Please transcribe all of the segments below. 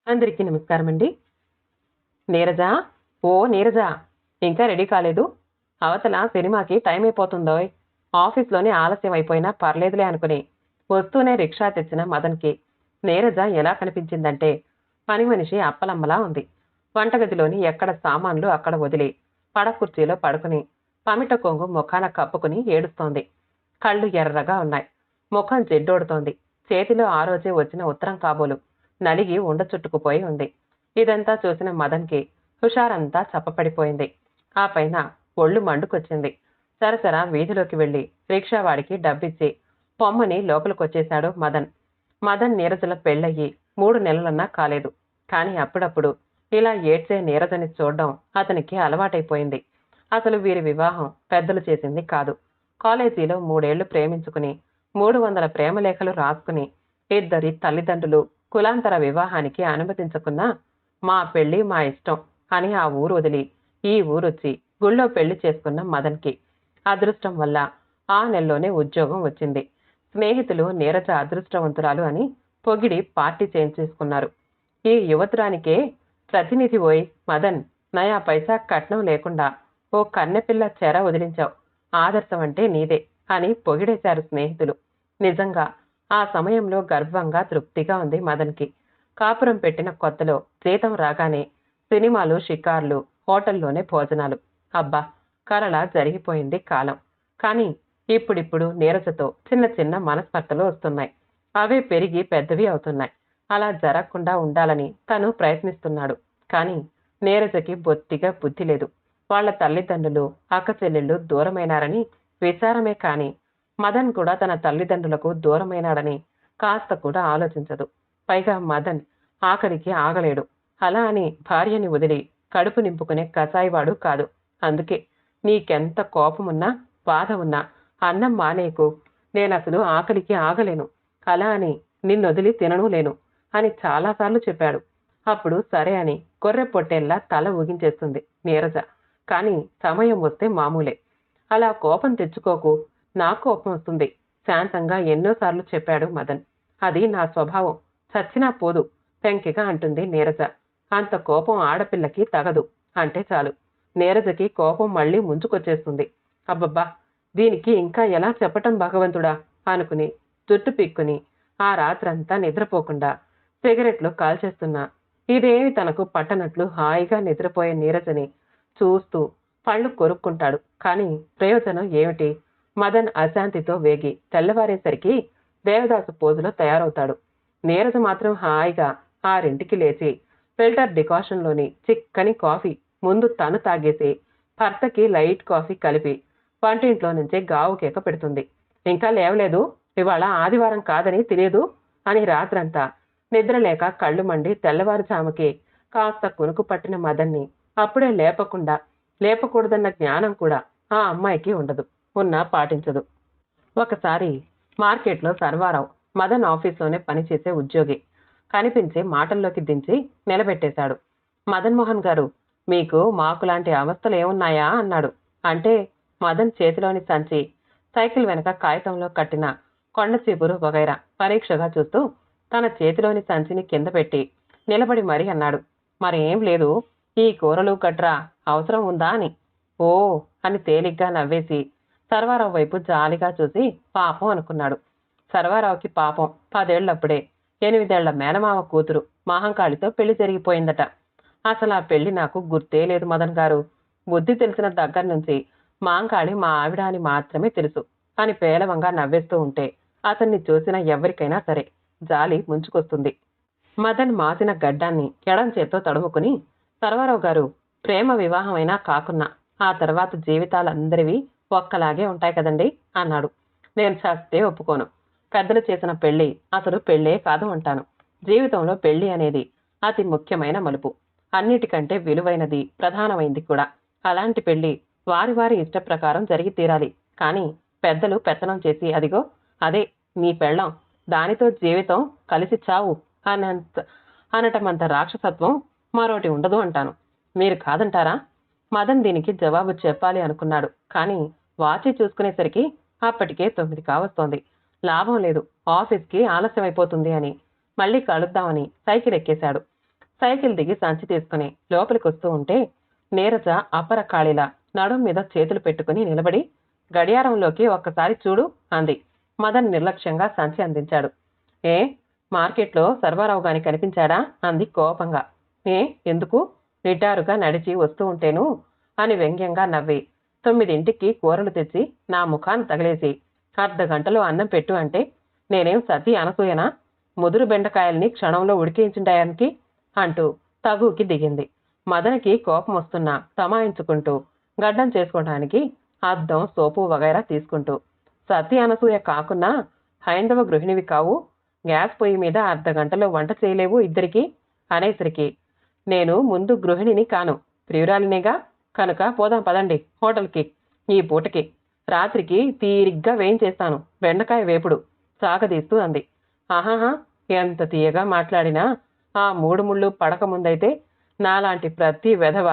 అందరికీ నమస్కారం అండి. నీరజ, ఓ నీరజ, ఇంకా రెడీ కాలేదు? అవతల సినిమాకి టైం అయిపోతుందోయ్. ఆఫీస్లోనే ఆలస్యం అయిపోయినా పర్లేదులే అనుకుని వస్తూనే రిక్షా తెచ్చిన మదన్కి నీరజ ఎలా కనిపించిందంటే పని మనిషి అప్పలమ్మలా ఉంది. వంటగదిలోని ఎక్కడ సామాన్లు అక్కడ వదిలి పడకుర్చీలో పడుకుని పమిట కొంగు ముఖాన కప్పుకుని ఏడుస్తోంది. కళ్ళు ఎర్రగా ఉన్నాయి. ముఖం జిడ్డోడుతోంది. చేతిలో ఆ రోజే వచ్చిన ఉత్తరం కాబోలు నలిగి ఉండ చుట్టుకుపోయి ఉంది. ఇదంతా చూసిన మదన్కి హుషారంతా చప్పపడిపోయింది. ఆ పైన ఒళ్ళు మండుకొచ్చింది. సరసర వీధిలోకి వెళ్లి రిక్షావాడికి డబ్బిచ్చి పొమ్మని లోపలికొచ్చేశాడు మదన్. మదన్ నీరజల పెళ్ళయ్యి 3 నెలలన్నా కాలేదు. కాని అప్పుడప్పుడు ఇలా ఏడ్చే నీరజని చూడ్డం అతనికి అలవాటైపోయింది. అసలు వీరి వివాహం పెద్దలు చేసింది కాదు. కాలేజీలో 3 ఏళ్లు ప్రేమించుకుని 300 ప్రేమలేఖలు రాసుకుని ఇద్దరి తల్లిదండ్రులు కులాంతర వివాహానికి అనుమతించకున్నా మా పెళ్లి మా ఇష్టం అని ఆ ఊరు వదిలి ఈ ఊరొచ్చి గుళ్ళో పెళ్లి చేసుకున్న మదన్కి అదృష్టం వల్ల ఆ నెలలోనే ఉద్యోగం వచ్చింది. స్నేహితులు నీరజ అదృష్టవంతురాలు అని పొగిడి పార్టీ చేయించేసుకున్నారు. ఈ యువతురానికే ప్రతినిధి ఓయ్ మదన్, నయా పైసా కట్నం లేకుండా ఓ కన్నెపిల్ల చెర వదిలించావు. ఆదర్శం అంటే నీదే అని పొగిడేశారు స్నేహితులు. నిజంగా ఆ సమయంలో గర్వంగా తృప్తిగా ఉంది మదన్కి. కాపురం పెట్టిన కొత్తలో జీతం రాగానే సినిమాలు, షికార్లు, హోటల్లోనే భోజనాలు. అబ్బా, కలలా జరిగిపోయింది కాలం. కానీ ఇప్పుడిప్పుడు నీరజతో చిన్న చిన్న మనస్పర్ధలు వస్తున్నాయి. అవే పెరిగి పెద్దవి అవుతున్నాయి. అలా జరగకుండా ఉండాలని తను ప్రయత్నిస్తున్నాడు. కానీ నీరజకి బొత్తిగా బుద్ధి లేదు. వాళ్ల తల్లిదండ్రులు, అక్క చెల్లెళ్ళు దూరమైనారని విచారమే కాని మదన్ కూడా తన తల్లిదండ్రులకు దూరమైనాడని కాస్త కూడా ఆలోచించదు. పైగా మదన్ ఆకలికి ఆగలేడు. అలా అని భార్యని వదిలి కడుపు నింపుకునే కసాయివాడు కాదు. అందుకే నీకెంత కోపమున్నా బాధ ఉన్నా అన్నం మానేకు, నేనసలు ఆకలికి ఆగలేను, అలా అని నిన్నొదిలి తినను లేను అని చాలాసార్లు చెప్పాడు. అప్పుడు సరే అని గొర్రె పొట్టేల్లా తల ఊగించేస్తుంది నీరజ. కానీ సమయం వస్తే మామూలే. అలా కోపం తెచ్చుకోకు, నా కోపం వస్తుంది శాంతంగా ఎన్నోసార్లు చెప్పాడు మదన్. అది నా స్వభావం, చచ్చినా పోదు పెంకిగా అంటుంది నీరజ. అంత కోపం ఆడపిల్లకి తగదు అంటే చాలు నీరజకి కోపం మళ్ళీ ముంచుకొచ్చేస్తుంది. అబ్బబ్బా, దీనికి ఇంకా ఎలా చెప్పటం భగవంతుడా అనుకుని జుట్టు పిక్కుని ఆ రాత్రంతా నిద్రపోకుండా సిగరెట్లు కాల్చేస్తున్నా ఇదేమి తనకు పట్టనట్లు హాయిగా నిద్రపోయే నీరజని చూస్తూ పళ్ళు కొరుక్కుంటాడు. కానీ ప్రయోజనం ఏమిటి? మదన్ అశాంతితో వేగి తెల్లవారేసరికి దేవదాసు పోజులో తయారవుతాడు. నీరజ మాత్రం హాయిగా 6ంటికి లేచి ఫిల్టర్ డికాషన్లోని చిక్కని కాఫీ ముందు తను తాగేసి భర్తకి లైట్ కాఫీ కలిపి వంటింట్లో నుంచే గావు కేక పెడుతుంది. ఇంకా లేవలేదు, ఇవాళ ఆదివారం కాదని తెలియదు అని రాత్రంతా నిద్రలేక కళ్ళు మండి తెల్లవారుజాముకి కాస్త కునుకు పట్టిన మదన్ని అప్పుడే లేపకూడదన్న జ్ఞానం కూడా ఆ అమ్మాయికి ఉండదు. ఉన్నా పాటించదు. ఒకసారి మార్కెట్లో సర్వారావు మదన్ ఆఫీస్లోనే పనిచేసే ఉద్యోగి కనిపించి మాటల్లోకి దించి నిలబెట్టేశాడు. మదన్ మోహన్ గారు, మీకు మాకులాంటి అవస్థలు ఏమున్నాయా అన్నాడు. అంటే మదన్ చేతిలోని సంచి సైకిల్ వెనక కాగితంలో కట్టిన కొండ చీపురు వగైరా పరీక్షగా చూస్తూ తన చేతిలోని సంచిని కింద పెట్టి నిలబడి మరీ అన్నాడు. మరేం లేదు, ఈ కూరలు గట్రా అవసరం ఉందా అని. ఓ అని తేలిగ్గా నవ్వేసి సర్వారావు వైపు జాలిగా చూసి పాపం అనుకున్నాడు. సర్వారావుకి పాపం 10 ఏళ్లప్పుడే 8 ఏళ్ల మేనమామ కూతురు మహంకాళితో పెళ్లి జరిగిపోయిందట. అసలు ఆ పెళ్లి నాకు గుర్తే లేదు మదన్ గారు. బుద్ధి తెలిసిన దగ్గర నుంచి మాంకాళి మా ఆవిడ అని మాత్రమే తెలుసు అని పేలవంగా నవ్వేస్తూ ఉంటే అతన్ని చూసిన ఎవరికైనా సరే జాలి ముంచుకొస్తుంది. మదన్ మాసిన గడ్డాన్ని ఎడం చేత్తో తడుముకుని, సర్వారావు గారు, ప్రేమ వివాహమైనా కాకున్నా ఆ తర్వాత జీవితాలందరివి ఒక్కలాగే ఉంటాయి కదండి అన్నాడు. నేను చస్తే ఒప్పుకోను. పెద్దలు చేసిన పెళ్లి అసలు పెళ్ళే కాదు అంటాను. జీవితంలో పెళ్లి అనేది అతి ముఖ్యమైన మలుపు, అన్నిటికంటే విలువైనది, ప్రధానమైంది కూడా. అలాంటి పెళ్లి వారి వారి ఇష్ట ప్రకారం జరిగి తీరాలి. కానీ పెద్దలు పెత్తనం చేసి అదిగో అదే నీ పెళ్ళం, దానితో జీవితం కలిసి చావు అనటమంత రాక్షసత్వం మరోటి ఉండదు అంటాను. మీరు కాదంటారా? మదన్ దీనికి జవాబు చెప్పాలి అనుకున్నాడు. కానీ వాచి చూసుకునేసరికి అప్పటికే 9 కావస్తోంది. లాభం లేదు, ఆఫీస్కి ఆలస్యం అయిపోతుంది అని మళ్ళీ కలుద్దామని సైకిల్ ఎక్కేశాడు. సైకిల్ దిగి సంచి తీసుకుని లోపలికి వస్తూ ఉంటే నీరజ అపర ఖాళీలా నడుం మీద చేతులు పెట్టుకుని నిలబడి గడియారంలోకి ఒక్కసారి చూడు అంది. మదన్ నిర్లక్ష్యంగా సంచి అందించాడు. ఏ మార్కెట్లో సర్వారావు గాని కనిపించాడా అంది కోపంగా. ఏ ఎందుకు నిటారుగా నడిచి వస్తూ ఉంటేను అని వ్యంగ్యంగా నవ్వి 9ంటికి కూరలు తెచ్చి నా ముఖాన్ని తగిలేసి అర్ధగంటలో అన్నం పెట్టు అంటే నేనేం సతీ అనసూయనా ముదురు బెండకాయల్ని క్షణంలో ఉడికించుండడానికి అంటూ తగుకి దిగింది. మదన్కి కోపం వస్తున్నా తమాయించుకుంటూ గడ్డం చేసుకోవడానికి అద్దం సోపు వగైరా తీసుకుంటూ సతీ అనసూయ కాకున్నా హైందవ గృహిణివి కావు, గ్యాస్ పొయ్యి మీద అర్ధగంటలో వంట చేయలేవు ఇద్దరికి అనేసరికి నేను ముందు గృహిణిని కాను ప్రియురాలినేగా, కనుక పోదాం పదండి హోటల్కి, ఈ పూటకి రాత్రికి తీరిగ్గా వేయించేస్తాను బెండకాయ వేపుడు సాగదీస్తూ అంది. ఆహాహా ఎంత తీయగా మాట్లాడినా ఆ 3 ముళ్ళు పడక ముందైతే నాలాంటి ప్రతి వెధవ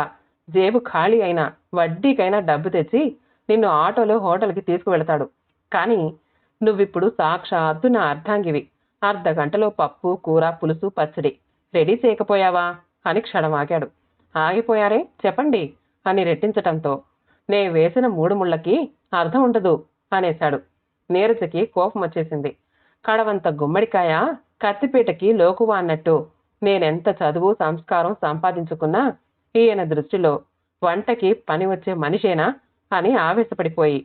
జేబు ఖాళీ అయినా వడ్డీకైనా డబ్బు తెచ్చి నిన్ను ఆటోలో హోటల్కి తీసుకువెళతాడు. కానీ నువ్విప్పుడు సాక్షాత్తు నా అర్ధాంగివి, అర్ధగంటలో పప్పు కూర పులుసు పచ్చడి రెడీ చేయకపోయావా అని క్షణం ఆగాడు. ఆగిపోయారే చెప్పండి అని రెట్టించటంతో నే వేసిన 3 ముళ్ళకి అర్థం ఉండదు అనేశాడు. నీరజకి కోపం వచ్చేసింది. కడవంత గుమ్మడికాయ కత్తిపీటకి లోకువా అన్నట్టు నేనెంత చదువు సంస్కారం సంపాదించుకున్నా ఈయన దృష్టిలో వంటకి పని వచ్చే మనిషేనా అని ఆవేశపడిపోయి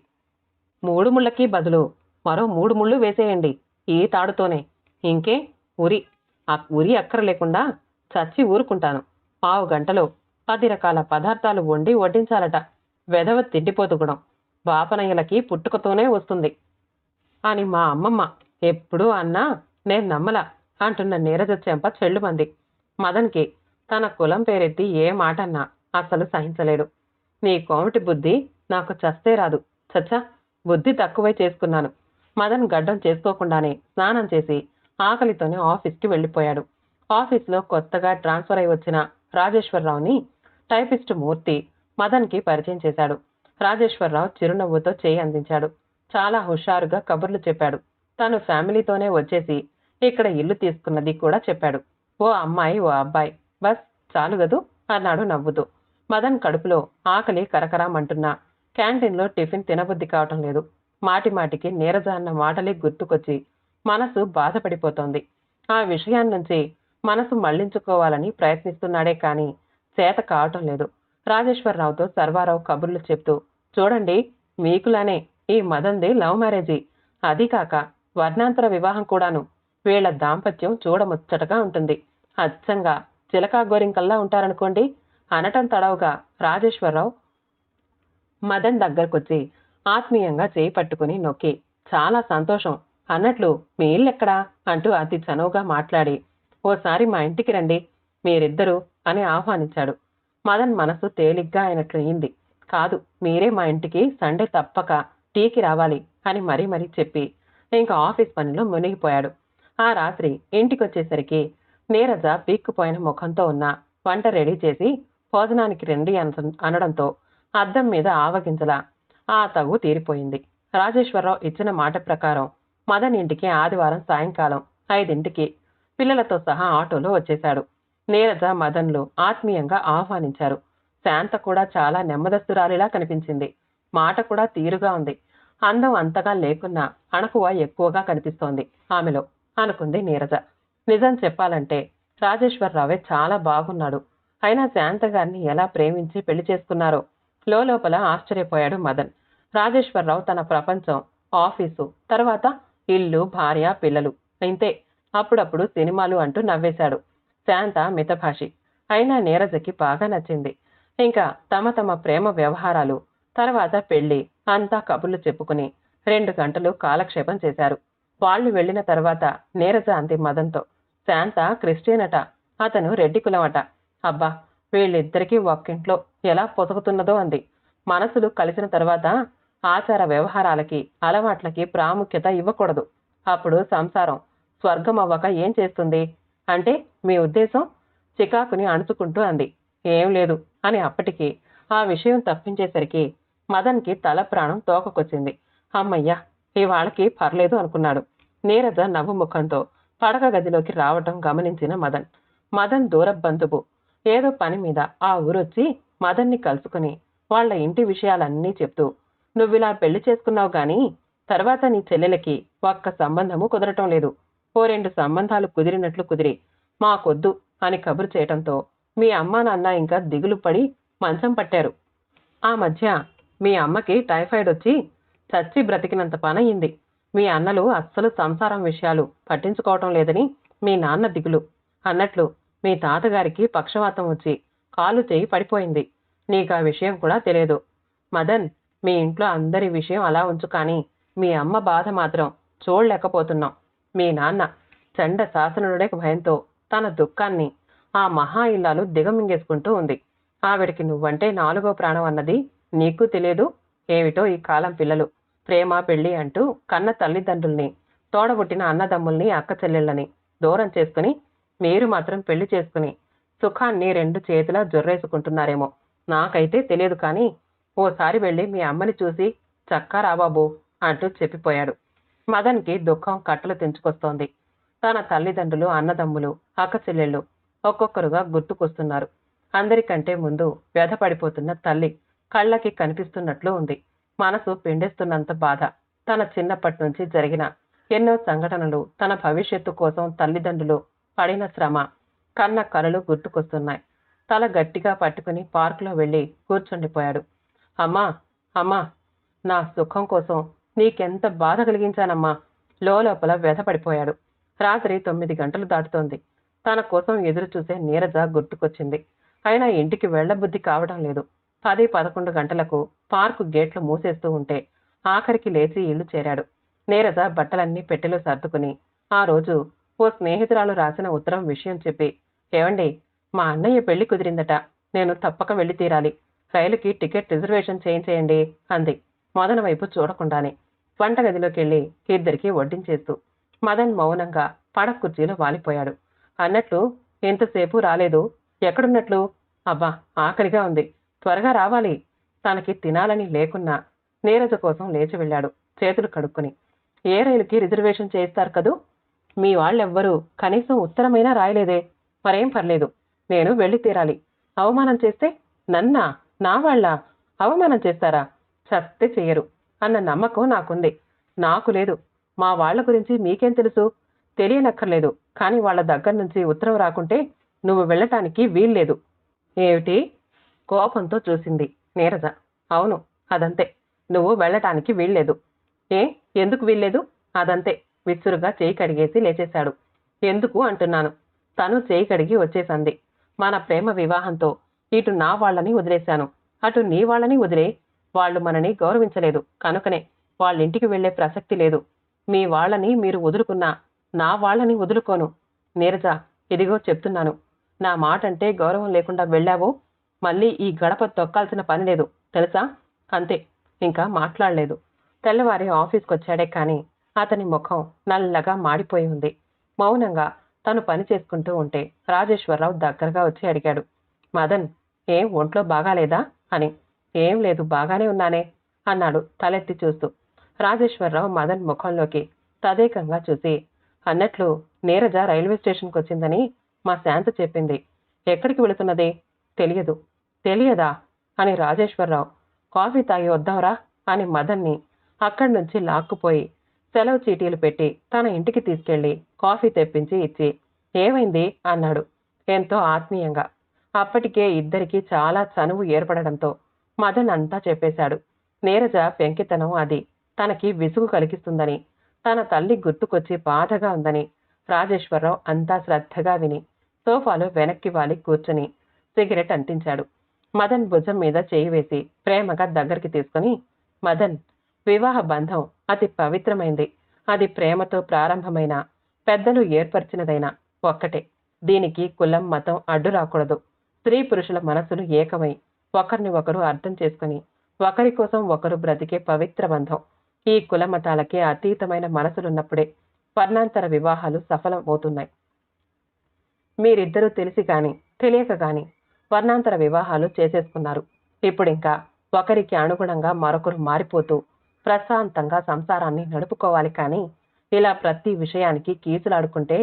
3 ముళ్ళకి బదులు మరో 3 ముళ్ళు వేసేయండి ఈ తాడుతోనే, ఇంకే ఉరి అక్కర లేకుండా చచ్చి ఊరుకుంటాను. 15 గంటలో 10 రకాల పదార్థాలు వండి వడ్డించాలట. వెధవ తిండిపోతు గుణం బాపనయ్యలకి పుట్టుకతోనే వస్తుంది అని మా అమ్మమ్మ ఎప్పుడూ అన్నా నేను నమ్మలా అంటున్న నీరజ చెంప చెల్లుమంది. మదన్కి తన కులం పేరెత్తి ఏ మాట అన్నా అసలు సహించలేడు. నీ కోమటి బుద్ధి నాకు చస్తే రాదు, చచ్చా బుద్ధి తక్కువై చేసుకున్నాను. మదన్ గడ్డం చేసుకోకుండానే స్నానం చేసి ఆకలితోనే ఆఫీస్కి వెళ్ళిపోయాడు. ఆఫీస్లో కొత్తగా ట్రాన్స్ఫర్ అయి వచ్చిన రాజేశ్వరరావుని టైపిస్ట్ మూర్తి మదన్కి పరిచయం చేశాడు. రాజేశ్వరరావు చిరునవ్వుతో చేయి అందించాడు. చాలా హుషారుగా కబుర్లు చెప్పాడు. తను ఫ్యామిలీతోనే వచ్చేసి ఇక్కడ ఇల్లు తీసుకున్నది కూడా చెప్పాడు. ఓ అమ్మాయి ఓ అబ్బాయి, బస్ చాలు గదు అన్నాడు నవ్వుతూ. మదన్ కడుపులో ఆకలి కరకరామంటున్నా క్యాంటీన్లో టిఫిన్ తినబుద్ధి కావటం లేదు. మాటి మాటికి నీరజ అన్న మాటలే గుర్తుకొచ్చి మనసు బాధపడిపోతోంది. ఆ విషయాన్నించి మనసు మళ్లించుకోవాలని ప్రయత్నిస్తున్నాడే కానీ చేత కావటం లేదు. రాజేశ్వరరావుతో సర్వారావు కబుర్లు చెప్తూ చూడండి మీకులానే ఈ మదన్ది లవ్ మ్యారేజీ, అదీ కాక వర్ణాంతర వివాహం కూడాను. వీళ్ల దాంపత్యం చూడముచ్చటగా ఉంటుంది, అచ్చంగా చిలకా గోరింకల్లా ఉంటారనుకోండి అనటం తడవుగా రాజేశ్వరరావు మదన్ దగ్గరకొచ్చి ఆత్మీయంగా చేయి పట్టుకుని నొక్కి చాలా సంతోషం అన్నట్లు మీ ఇల్లెక్కడా అంటూ అతి చనువుగా మాట్లాడి ఓసారి మా ఇంటికి రండి మీరిద్దరూ అని ఆహ్వానించాడు. మదన్ మనసు తేలిగ్గా అయినట్లయింది. కాదు మీరే మా ఇంటికి సండే తప్పక టీకి రావాలి అని మరీ మరీ చెప్పి ఇంకా ఆఫీస్ పనిలో మునిగిపోయాడు. ఆ రాత్రి ఇంటికొచ్చేసరికి నీరజ పీక్కుపోయిన ముఖంతో ఉన్న వంట రెడీ చేసి భోజనానికి రండి అనడంతో అద్దం మీద ఆవగింజలా ఆ తగు తీరిపోయింది. రాజేశ్వరరావు ఇచ్చిన మాట ప్రకారం మదన్ ఇంటికి ఆదివారం సాయంకాలం 5ంటికి పిల్లలతో సహా ఆటోలో వచ్చేశాడు. నీరజ మదన్లు ఆత్మీయంగా ఆహ్వానించారు. శాంత కూడా చాలా నెమ్మదస్తురాలిలా కనిపించింది. మాట కూడా తీరుగా ఉంది. అందం అంతగా లేకున్నా అణకువ ఎక్కువగా కనిపిస్తోంది ఆమెలో అనుకుంది నీరజ. నిజం చెప్పాలంటే రాజేశ్వరరావే చాలా బాగున్నాడు. అయినా శాంత గారిని ఎలా ప్రేమించి పెళ్లి చేసుకున్నారో లోపల ఆశ్చర్యపోయాడు మదన్. రాజేశ్వరరావు తన ప్రపంచం ఆఫీసు, తర్వాత ఇల్లు, భార్య, పిల్లలు, ఇంతే. అప్పుడప్పుడు సినిమాలు అంటూ నవ్వేశాడు. శాంత మితభాషి అయినా నీరజకి బాగా నచ్చింది. ఇంకా తమ తమ ప్రేమ వ్యవహారాలు, తర్వాత పెళ్లి అంతా కబుర్లు చెప్పుకుని 2 గంటలు కాలక్షేపం చేశారు. వాళ్ళు వెళ్లిన తర్వాత నీరజ అంది మదన్తో, శాంత క్రిస్టియన్ అట, అతను రెడ్డి కులమట. అబ్బా వీళ్ళిద్దరికీ ఒక్కింట్లో ఎలా పొసగుతున్నదో అంది. మనసులు కలిసిన తర్వాత ఆచార వ్యవహారాలకి అలవాట్లకి ప్రాముఖ్యత ఇవ్వకూడదు. అప్పుడు సంసారం స్వర్గం అవ్వక ఏం చేస్తుంది అంటే మీ ఉద్దేశం చికాకుని అణుచుకుంటూ అంది. ఏం లేదు అని అప్పటికి ఆ విషయం తప్పించేసరికి మదన్కి తల ప్రాణం తోకకొచ్చింది. అమ్మయ్యా ఇవాళకి పర్లేదు అనుకున్నాడు. నీరజ నవ్వు ముఖంతో పడక గదిలోకి రావటం గమనించిన మదన్ మదన్ దూర బంధువు. ఏదో పని మీద ఆ ఊరొచ్చి మదన్ని కలుసుకుని వాళ్ళ ఇంటి విషయాలన్నీ చెప్తూ, నువ్విలా పెళ్లి చేసుకున్నావు గాని తర్వాత నీ చెల్లెలకి ఒక్క సంబంధము కుదరటం లేదు. ఓ 2 సంబంధాలు కుదిరినట్లు కుదిరి మాకొద్దు అని కబురు చేయటంతో మీ అమ్మా నాన్న ఇంకా దిగులు పడి మంచం పట్టారు. ఆ మధ్య మీ అమ్మకి టైఫాయిడ్ వచ్చి చచ్చి బ్రతికినంత పనయింది. మీ అన్నలు అస్సలు సంసారం విషయాలు పట్టించుకోవటం లేదని మీ నాన్న దిగులు. అన్నట్లు మీ తాతగారికి పక్షవాతం వచ్చి కాలు చేయి పడిపోయింది. నీకా విషయం కూడా తెలియదు. మదన్, మీ ఇంట్లో అందరి విషయం అలా ఉంచు కానీ మీ అమ్మ బాధ మాత్రం చూడలేకపోతున్నాం. మీ నాన్న చండ శాసనుడే భయంతో తన దుఃఖాన్ని ఆ మహా ఇల్లాలు దిగమింగేసుకుంటూ ఉంది. ఆవిడికి నువ్వంటే 4వ ప్రాణం అన్నది నీకు తెలియదు. ఏమిటో ఈ కాలం పిల్లలు ప్రేమ పెళ్లి అంటూ కన్న తల్లిదండ్రుల్ని, తోడబుట్టిన అన్నదమ్ముల్ని, అక్క చెల్లెళ్ళని దూరం చేసుకుని మీరు మాత్రం పెళ్లి చేసుకుని సుఖాన్ని 2 చేతులా జొర్రేసుకుంటున్నారేమో నాకైతే తెలియదు కానీ ఓసారి వెళ్ళి మీ అమ్మని చూసి చక్కా రాబాబు అంటూ చెప్పిపోయాడు. మదన్కి దుఃఖం కట్టలు తెంచుకొస్తోంది. తన తల్లిదండ్రులు, అన్నదమ్ములు, అక్క చెల్లెళ్ళు ఒక్కొక్కరుగా గుర్తుకొస్తున్నారు. అందరికంటే ముందు వ్యధపడిపోతున్న తల్లి కళ్ళకి కనిపిస్తున్నట్లు ఉంది. మనసు పిండేస్తున్నంత బాధ. తన చిన్నప్పటి నుంచి జరిగిన ఎన్నో సంఘటనలు, తన భవిష్యత్తు కోసం తల్లిదండ్రులు పడిన శ్రమ, కన్న కలలు గుర్తుకొస్తున్నాయి. తల గట్టిగా పట్టుకుని పార్కులో వెళ్ళి కూర్చుండిపోయాడు. అమ్మా, అమ్మా, నా సుఖం కోసం నీకెంత బాధ కలిగించానమ్మా. లోపల వ్యధపడిపోయాడు. రాత్రి 9 గంటలు దాటుతోంది. తన కోసం ఎదురు చూసే నీరజ గుర్తుకొచ్చింది. అయినా ఇంటికి వెళ్లబుద్ధి కావడం లేదు. 10, 11 గంటలకు పార్కు గేట్లు మూసేస్తూ ఉంటే ఆఖరికి లేచి ఇల్లు చేరాడు. నీరజ బట్టలన్నీ పెట్టెలో సర్దుకుని ఆ రోజు ఓ స్నేహితురాలు రాసిన ఉత్తరం విషయం చెప్పి, ఏవండి, మా అన్నయ్య పెళ్లి కుదిరిందట. నేను తప్పక వెళ్లి తీరాలి. రైలుకి టికెట్ రిజర్వేషన్ చేయించేయండి అంది మదన్ వైపు చూడకుండానే. వంటగదిలోకెళ్ళి ఇద్దరికీ వడ్డించేస్తూ మదన్ మౌనంగా పడక కుర్చీలో వాలిపోయాడు. అన్నట్లు ఎంతసేపు రాలేదు, ఎక్కడున్నట్లు? అబ్బా, ఆకలిగా ఉంది, త్వరగా రావాలి. తనకి తినాలని లేకున్నా నీరజ కోసం లేచి వెళ్ళాడు చేతులు కడుక్కుని. ఏ రైలుకి రిజర్వేషన్ చేయిస్తారు కదూ? మీ వాళ్ళెవ్వరూ కనీసం ఉత్తరమైనా రాయలేదే. మరేం పర్లేదు, నేను వెళ్ళి తీరాలి. అవమానం చేస్తే నన్నా, నా వాళ్ళ అవమానం చేస్తారా? చస్తే చెయ్యరు అన్న నమ్మకం నాకుంది. నాకు లేదు. మా వాళ్ల గురించి మీకేం తెలుసు? తెలియనక్కర్లేదు. కానీ వాళ్ళ దగ్గర నుంచి ఉత్తరం రాకుంటే నువ్వు వెళ్ళటానికి వీల్లేదు. ఏమిటి? కోపంతో చూసింది నీరజ. అవును, అదంతే. నువ్వు వెళ్ళటానికి వీల్లేదు. ఏ, ఎందుకు వీల్లేదు? అదంతే. విసురుగా చేయి కడిగేసి లేచేశాడు. ఎందుకు అంటున్నాను. తను చేయి కడిగి వచ్చేసంది. మన ప్రేమ వివాహంతో ఇటు నా వాళ్ళని వదిలేశాను, అటు నీ వాళ్ళని వదిలే. వాళ్ళు మనని గౌరవించలేదు కనుకనే వాళ్ళింటికి వెళ్లే ప్రసక్తి లేదు. మీ వాళ్ళని మీరు వదులుకున్నా నా వాళ్ళని వదులుకోను. నీరజ, ఇదిగో చెప్తున్నాను. నా మాటంటే గౌరవం లేకుండా వెళ్ళావో మళ్ళీ ఈ గడప తొక్కాల్సిన పని లేదు, తెలుసా? అంతే. ఇంకా మాట్లాడలేదు. తెల్లవారి ఆఫీస్కొచ్చాడే కానీ అతని ముఖం నల్లగా మాడిపోయి ఉంది. మౌనంగా తను పని చేసుకుంటూ ఉంటే రాజేశ్వరరావు దగ్గరగా వచ్చి అడిగాడు, మదన్, ఏం ఒంట్లో బాగాలేదా అని. ఏం లేదు, బాగానే ఉన్నానే అన్నాడు తలెత్తి చూస్తూ. రాజేశ్వరరావు మదన్ ముఖంలోకి తదేకంగా చూసి, అన్నట్లు నీరజ రైల్వే స్టేషన్కి వచ్చిందని మా శాంత చెప్పింది. ఎక్కడికి వెళుతున్నది? తెలియదు. తెలియదా అని రాజేశ్వరరావు, కాఫీ తాగి వద్దాంరా అని మదన్ని అక్కడి నుంచి లాక్కుపోయి సెలవు చీటీలు పెట్టి తన ఇంటికి తీసుకెళ్లి కాఫీ తెప్పించి ఇచ్చి, ఏమైంది అన్నాడు ఎంతో ఆత్మీయంగా. అప్పటికే ఇద్దరికీ చాలా చనువు ఏర్పడడంతో మదన్ అంతా చెప్పేశాడు. నీరజ పెంకితనం అది తనకి విసుగు కలిగిస్తుందని, తన తల్లి గుర్తుకొచ్చి బాధగా ఉందని రాజేశ్వరరావు అంతా శ్రద్ధగా విని సోఫాలో వెనక్కి వాలి కూర్చుని సిగరెట్ అంటించాడు. మదన్ భుజం మీద చేయి వేసి ప్రేమగా దగ్గరికి తీసుకుని, మదన్, వివాహ బంధం అతి పవిత్రమైంది. అది ప్రేమతో ప్రారంభమైన, పెద్దలు ఏర్పరిచినదైనా ఒక్కటే. దీనికి కులం, మతం అడ్డు రాకూడదు. స్త్రీ పురుషుల మనసులు ఏకమై ఒకరిని ఒకరు అర్థం చేసుకుని ఒకరి కోసం ఒకరు బ్రతికే పవిత్ర బంధం. ఈ కుల మతాలకే అతీతమైన మనసులున్నప్పుడే వర్ణాంతర వివాహాలు సఫలం అవుతున్నాయి. మీరిద్దరూ తెలిసి గాని తెలియక గాని వర్ణాంతర వివాహాలు చేసేసుకున్నారు. ఇప్పుడింకా ఒకరికి అనుగుణంగా మరొకరు మారిపోతూ ప్రశాంతంగా సంసారాన్ని నడుపుకోవాలి. కానీ ఇలా ప్రతి విషయానికి కీచులాడుకుంటే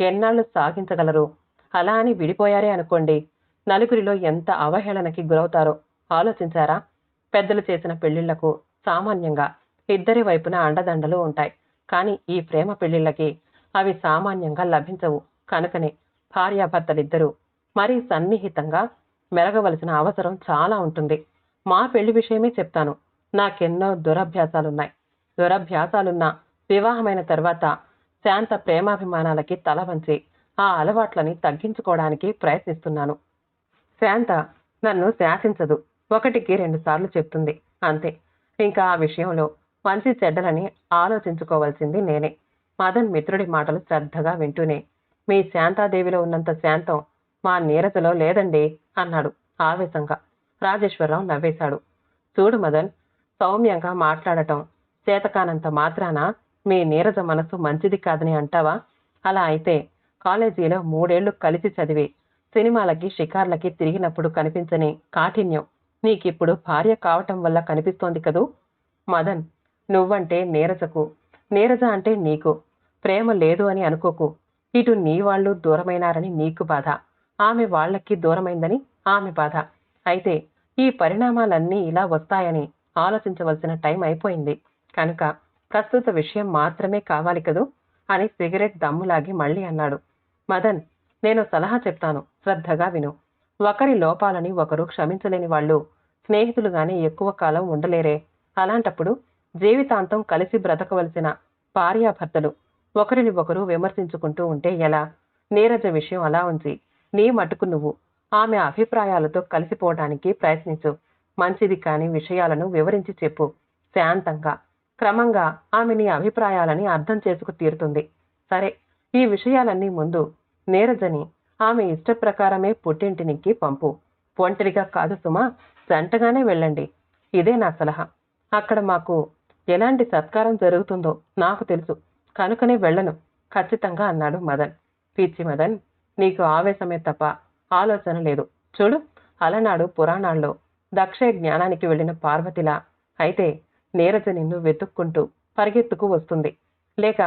ఎన్నాళ్ళు సాగించగలరు? అలా అని విడిపోయారే అనుకోండి, నలుగురిలో ఎంత అవహేళనకి గురవుతారో ఆలోచించారా? పెద్దలు చేసిన పెళ్లిళ్లకు సామాన్యంగా ఇద్దరి వైపున అండదండలు ఉంటాయి. కానీ ఈ ప్రేమ పెళ్లిళ్ళకి అవి సామాన్యంగా లభించవు. కనుకనే భార్యాభర్తలిద్దరూ మరీ సన్నిహితంగా మెలగవలసిన అవసరం చాలా ఉంటుంది. మా పెళ్లి విషయమే చెప్తాను. నాకెన్నో దురభ్యాసాలున్నాయి. దురభ్యాసాలున్నా వివాహమైన తర్వాత శాంత ప్రేమాభిమానాలకి తల వంచి ఆ అలవాట్లని తగ్గించుకోవడానికి ప్రయత్నిస్తున్నాను. శాంత నన్ను శాసించదు. 1కి 2 సార్లు చెప్తుంది. అంతే. ఇంకా ఆ విషయంలో మంచి చెడ్డలని ఆలోచించుకోవాల్సింది నేనే. మదన్ మిత్రుడి మాటలు శ్రద్ధగా వింటూనే, మీ శాంతాదేవిలో ఉన్నంత శాంతం మా నీరజలో లేదండి అన్నాడు ఆవేశంగా. రాజేశ్వరరావు నవ్వేశాడు. చూడు మదన్, సౌమ్యంగా మాట్లాడటం చేతకానంత మాత్రాన మీ నీరజ మనసు మంచిది కాదని అంటావా? అలా అయితే కాలేజీలో 3 ఏళ్లు కలిసి చదివి సినిమాలకి షికార్లకి తిరిగినప్పుడు కనిపించని కాఠిన్యం నీకిప్పుడు భార్య కావటం వల్ల కనిపిస్తోంది కదూ? మదన్, నువ్వంటే నీరజకు, నీరజ అంటే నీకు ప్రేమ లేదు అని అనుకోకు. ఇటు నీ వాళ్ళు దూరమైనారని నీకు బాధ, ఆమె వాళ్ళకి దూరమైందని ఆమె బాధ. అయితే ఈ పరిణామాలన్నీ ఇలా వస్తాయని ఆలోచించవలసిన టైం అయిపోయింది. కనుక ప్రస్తుత విషయం మాత్రమే కావాలి కదూ అని సిగరెట్ దమ్ములాగి మళ్ళీ అన్నాడు. మదన్, నేను సలహా చెప్తాను, శ్రద్ధగా విను. ఒకరి లోపాలని ఒకరు క్షమించలేని వాళ్ళు స్నేహితులుగానే ఎక్కువ కాలం ఉండలేరే. అలాంటప్పుడు జీవితాంతం కలిసి బ్రతకవలసిన భార్యాభర్తలు ఒకరిని ఒకరు విమర్శించుకుంటూ ఉంటే ఎలా? నీరజ విషయం అలా ఉంచి నీ మటుకు నువ్వు ఆమె అభిప్రాయాలతో కలిసిపోవడానికి ప్రయత్నించు. మంచిది కాని విషయాలను వివరించి చెప్పు. శాంతంగా, క్రమంగా ఆమె నీ అభిప్రాయాలని అర్థం చేసుకు తీరుతుంది. సరే, ఈ విషయాలన్నీ ముందు నీరజని ఆమె ఇష్ట ప్రకారమే పుట్టింటినికి పంపు. ఒంటరిగా కాదు సుమా, జంటగానే వెళ్ళండి. ఇదే నా సలహా. అక్కడ మాకు ఎలాంటి సత్కారం జరుగుతుందో నాకు తెలుసు. కనుకనే వెళ్ళను ఖచ్చితంగా అన్నాడు మదన్. పిచ్చి మదన్, నీకు ఆవేశమే తప్ప ఆలోచన లేదు. చూడు, అలనాడు పురాణాల్లో దక్ష జ్ఞానానికి వెళ్ళిన పార్వతిలా అయితే నీరజ నిన్ను వెతుక్కుంటూ పరిగెత్తుకు వస్తుంది. లేక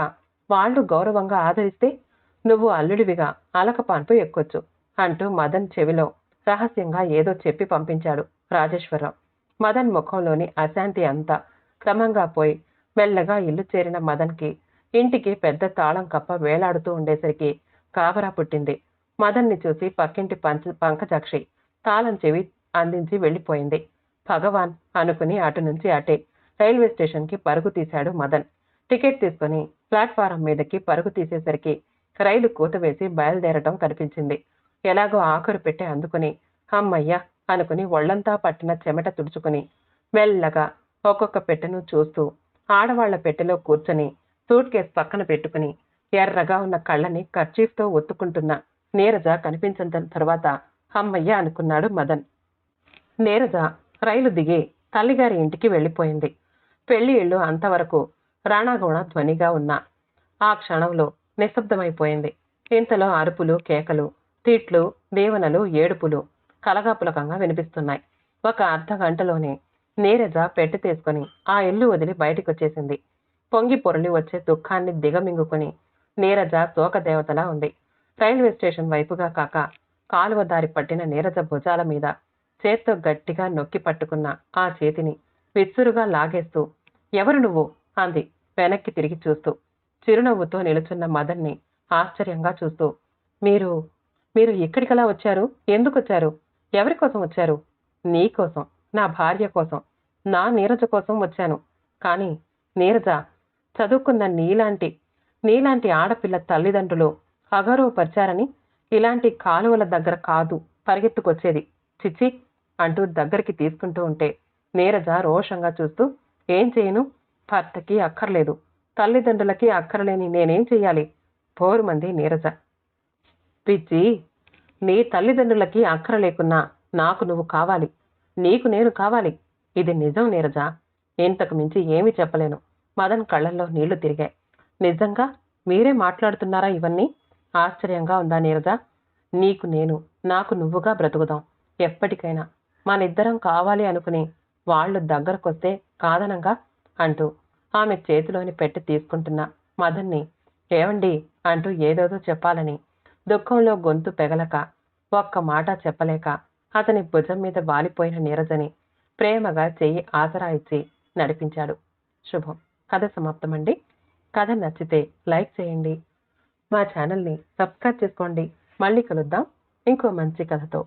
వాళ్ళు గౌరవంగా ఆదరిస్తే నువ్వు అల్లుడివిగా అలకపాన్పు ఎక్కొచ్చు అంటూ మదన్ చెవిలో రహస్యంగా ఏదో చెప్పి పంపించాడు రాజేశ్వరరావు. మదన్ ముఖంలోని అశాంతి అంతా క్రమంగా పోయి మెల్లగా ఇల్లు చేరిన మదన్కి ఇంటికి పెద్ద తాళం కప్ప వేలాడుతూ ఉండేసరికి గాబరా పుట్టింది. మదన్ని చూసి పక్కింటి పంకజాక్షి తాళం చెవి అందించి వెళ్ళిపోయింది. భగవాన్ అనుకుని అటు నుంచి అటే రైల్వే స్టేషన్కి పరుగు తీశాడు మదన్. టికెట్ తీసుకుని ప్లాట్ఫారం మీదకి పరుగు తీసేసరికి రైలు కూతవేసి బయలుదేరటం కనిపించింది. ఎలాగో ఆఖరు పెట్టి అందుకుని అమ్మయ్య అనుకుని ఒళ్లంతా పట్టిన చెమట తుడుచుకుని మెల్లగా ఒక్కొక్క పెట్టెను చూస్తూ ఆడవాళ్ల పెట్టెలో కూర్చొని సూట్ కేస్ పక్కన పెట్టుకుని ఎర్రగా ఉన్న కళ్ళని కర్చీఫ్తో ఒత్తుకుంటున్న నీరజ కనిపించిన తర్వాత అమ్మయ్య అనుకున్నాడు మదన్. నీరజ రైలు దిగి తల్లిగారి ఇంటికి వెళ్ళిపోయింది. పెళ్లి ఇళ్ళు అంతవరకు రాణాగౌణ ధ్వనిగా ఉన్న ఆ క్షణంలో నిశ్శబ్దమైపోయింది. ఇంతలో అరుపులు, కేకలు, తిట్లు, దీవెనలు, ఏడుపులు కలగాపులకంగా వినిపిస్తున్నాయి. ఒక అర్ధగంటలోనే నీరజ పెట్టె తీసుకుని ఆ ఇల్లు వదిలి బయటికొచ్చేసింది. పొంగి పొరలి వచ్చే దుఃఖాన్ని దిగమింగుకుని నీరజ శోకదేవతలా ఉంది. రైల్వే స్టేషన్ వైపుగా కాక కాలువ దారి పట్టిన నీరజ భుజాల మీద చేత్తో గట్టిగా నొక్కి పట్టుకున్న ఆ చేతిని విత్సురుగా లాగేస్తూ ఎవరు నువ్వు అంది వెనక్కి తిరిగి చూస్తూ. చిరునవ్వుతో నిలుచున్న మదన్ని ఆశ్చర్యంగా చూస్తూ మీరు మీరు ఇక్కడికలా వచ్చారు? ఎందుకొచ్చారు? ఎవరి కోసం వచ్చారు? నీ కోసం, నా భార్య కోసం, నా నీరజ కోసం వచ్చాను. కానీ నీరజ, చదువుకున్న నీలాంటి ఆడపిల్ల తల్లిదండ్రులు అగౌరవపరిచారని ఇలాంటి కాలువల దగ్గర కాదు పరిగెత్తుకొచ్చేది. చిచ్చి అంటూ దగ్గరికి తీసుకుంటూ ఉంటే నీరజ రోషంగా చూస్తూ ఏం చేయను? భర్తకి అక్కర్లేదు, తల్లిదండ్రులకి అక్కర్లేని నేనేం చెయ్యాలి? పోరుమంది నీరజ. పిచ్చి, నీ తల్లిదండ్రులకి అక్కర లేకున్నా నాకు నువ్వు కావాలి, నీకు నేను కావాలి. ఇది నిజం నీరజ. ఇంతకు మించి ఏమీ చెప్పలేను. మదన్ కళ్ళల్లో నీళ్లు తిరిగాయి. నిజంగా మీరే మాట్లాడుతున్నారా ఇవన్నీ? ఆశ్చర్యంగా ఉందా నీరజ? నీకు నేను, నాకు నువ్వుగా బ్రతుకుదాం ఎప్పటికైనా. మనిద్దరం కావాలి అనుకుని వాళ్ళు దగ్గరకొస్తే కాదనంగా అంటూ ఆమె చేతిలోని పెట్టి తీసుకుంటున్న మదన్ని ఏవండి అంటూ ఏదేదో చెప్పాలని దుఃఖంలో గొంతు పెగలక ఒక్క మాట చెప్పలేక అతని భుజం మీద వాలిపోయిన నీరజని ప్రేమగా చెయ్యి ఆసరా ఇచ్చి నడిపించాడు. శుభం. కథ సమాప్తమండి. కథ నచ్చితే లైక్ చేయండి. మా ఛానల్ని సబ్స్క్రైబ్ చేసుకోండి. మళ్ళీ కలుద్దాం ఇంకో మంచి కథతో.